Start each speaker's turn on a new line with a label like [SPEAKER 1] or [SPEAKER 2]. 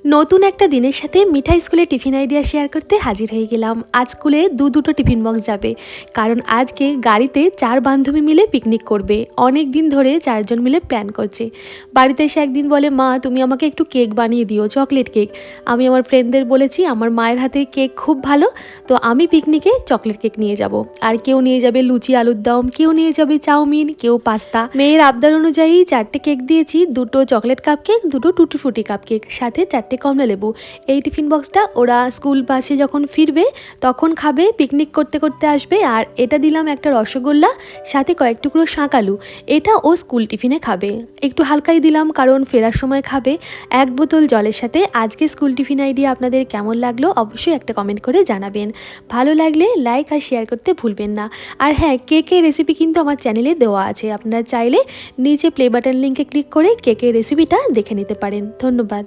[SPEAKER 1] নতুন একটা দিনের সাথে মিঠাই স্কুলে টিফিন আইডিয়া শেয়ার করতে হাজির হয়ে গেলাম। আজ স্কুলে দুটো টিফিন বক্স যাবে, কারণ আজকে গাড়িতে 4 বান্ধবী মিলে পিকনিক করবে। অনেক দিন ধরে 4 জন মিলে প্ল্যান করছে। বাড়িতে এসে একদিন বলে, মা তুমি আমাকে একটু কেক বানিয়ে দিও, চকলেট কেক। আমি আমার ফ্রেন্ডদের বলেছি আমার মায়ের হাতের কেক খুব ভালো, তো আমি পিকনিকে চকলেট কেক নিয়ে যাব। আর কেউ নিয়ে যাবে লুচি আলুর দম, কেউ নিয়ে যাবে চাউমিন, কেউ পাস্তা। মেয়ের আবদার অনুযায়ী 4টে কেক দিয়েছি, 2টো চকলেট কাপ কেক, 2টো টুটি ফুটি কাপ কেক, সাথে 4টে কমলা লেবু। এই টিফিন বক্সটা ওরা স্কুল বাসে যখন ফিরবে তখন খাবে, পিকনিক করতে করতে আসবে। আর এটা দিলাম একটা রসগোল্লা, সাথে কয়েক টুকরো শাঁকালু। এটা ও স্কুল টিফিনে খাবে। একটু হালকাই দিলাম কারণ ফেরার সময় খাবে। 1 বোতল জলের সাথে। আজকে স্কুল টিফিন আইডিয়া আপনাদের কেমন লাগলো অবশ্যই একটা কমেন্ট করে জানাবেন। ভালো লাগলে লাইক আর শেয়ার করতে ভুলবেন না। আর হ্যাঁ, কেকের রেসিপি কিন্তু আমার চ্যানেলে দেওয়া আছে, আপনারা চাইলে নিচে প্লে বাটন লিঙ্কে ক্লিক করে কেকের রেসিপিটা দেখে নিতে পারেন। ধন্যবাদ।